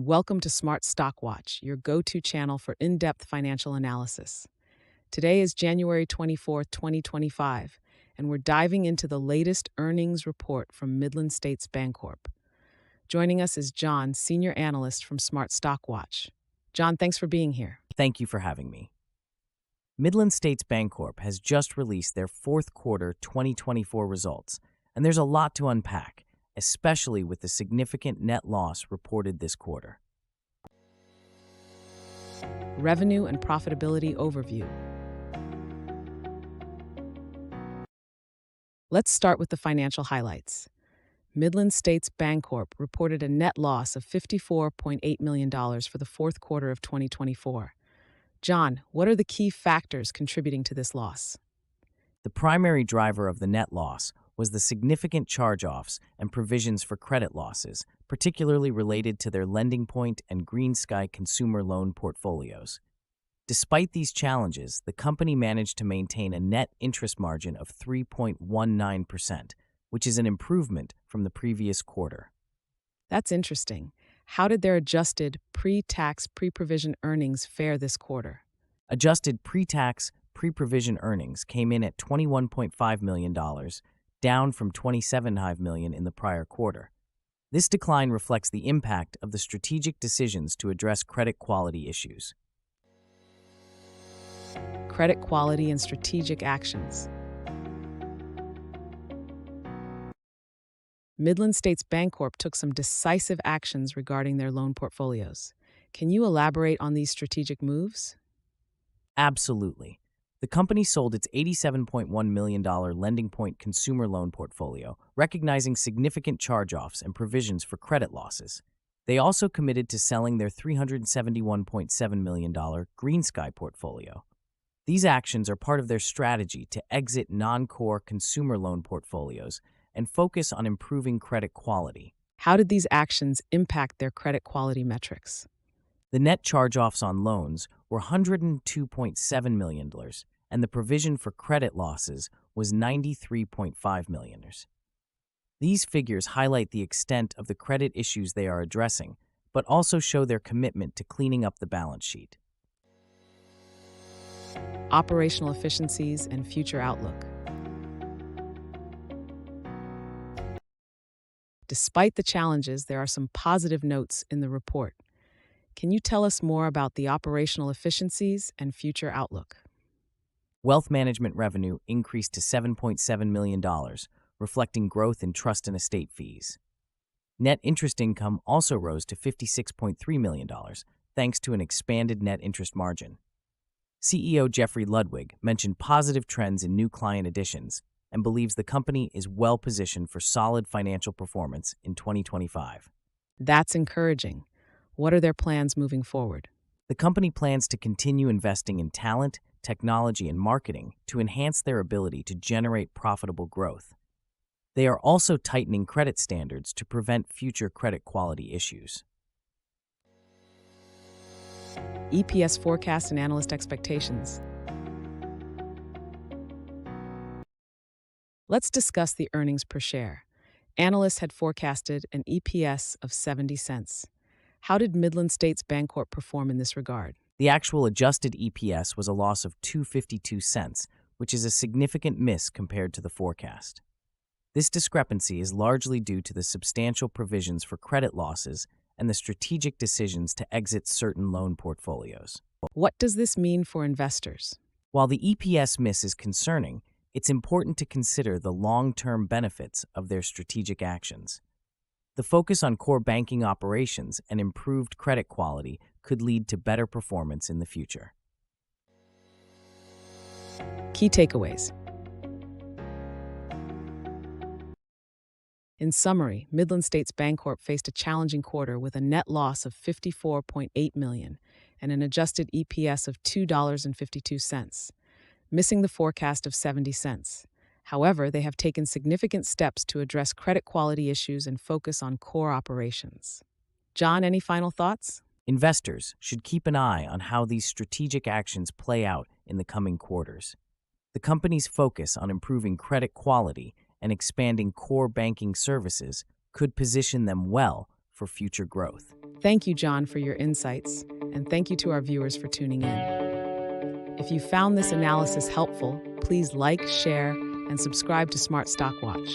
welcome to Smart Stock Watch, your go-to channel for in-depth financial analysis. Today is January 24th, 2025, and we're diving into the latest earnings report from Midland States Bancorp. Joining us is John, senior analyst from Smart Stock Watch. John, thanks for being here. Thank you for having me. Midland States Bancorp has just released their fourth quarter 2024 results, and there's a lot to unpack, especially with the significant net loss reported this quarter. Revenue and profitability overview. Let's start with the financial highlights. Midland States Bancorp reported a net loss of $54.8 million for the fourth quarter of 2024. John, what are the key factors contributing to this loss? The primary driver of the net loss was the significant charge-offs and provisions for credit losses, particularly related to their Lending Point and Green Sky consumer loan portfolios. Despite these challenges, the company managed to maintain a net interest margin of 3.19%, which is an improvement from the previous quarter. That's interesting. How did their adjusted pre-tax, pre-provision earnings fare this quarter? Adjusted pre-tax, pre-provision earnings came in at $21.5 million, down from $27.5 million in the prior quarter. This decline reflects the impact of the strategic decisions to address credit quality issues. Credit quality and strategic actions. Midland States Bancorp took some decisive actions regarding their loan portfolios. Can you elaborate on these strategic moves? Absolutely. The company sold its $87.1 million Lending Point consumer loan portfolio, recognizing significant charge-offs and provisions for credit losses. They also committed to selling their $371.7 million Green Sky portfolio. These actions are part of their strategy to exit non-core consumer loan portfolios and focus on improving credit quality. How did these actions impact their credit quality metrics? The net charge-offs on loans were $102.7 million, and the provision for credit losses was $93.5 million. These figures highlight the extent of the credit issues they are addressing, but also show their commitment to cleaning up the balance sheet. Operational efficiencies and future outlook. Despite the challenges, there are some positive notes in the report. Can you tell us more about the operational efficiencies and future outlook? Wealth management revenue increased to $7.7 million, reflecting growth in trust and estate fees. Net interest income also rose to $56.3 million, thanks to an expanded net interest margin. CEO Ludwig mentioned positive trends in new client additions and believes the company is well-positioned for solid financial performance in 2025. That's encouraging. What are their plans moving forward? The company plans to continue investing in talent, technology, and marketing to enhance their ability to generate profitable growth. They are also tightening credit standards to prevent future credit quality issues. EPS forecast and analyst expectations. Let's discuss the earnings per share. Analysts had forecasted an EPS of 70 cents. How did Midland States Bancorp perform in this regard? The actual adjusted EPS was a loss of 2.52 cents, which is a significant miss compared to the forecast. This discrepancy is largely due to the substantial provisions for credit losses and the strategic decisions to exit certain loan portfolios. What does this mean for investors? While the EPS miss is concerning, it's important to consider the long-term benefits of their strategic actions. The focus on core banking operations and improved credit quality could lead to better performance in the future. Key takeaways. In summary, Midland States Bancorp faced a challenging quarter with a net loss of $54.8 million and an adjusted EPS of $2.52, missing the forecast of 70 cents. However, they have taken significant steps to address credit quality issues and focus on core operations. John, any final thoughts? Investors should keep an eye on how these strategic actions play out in the coming quarters. The company's focus on improving credit quality and expanding core banking services could position them well for future growth. Thank you, John, for your insights, and thank you to our viewers for tuning in. If you found this analysis helpful, please like, share, and subscribe to Smart Stock Watch.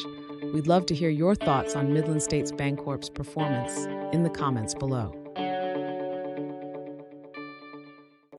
We'd love to hear your thoughts on Midland States Bancorp's performance in the comments below.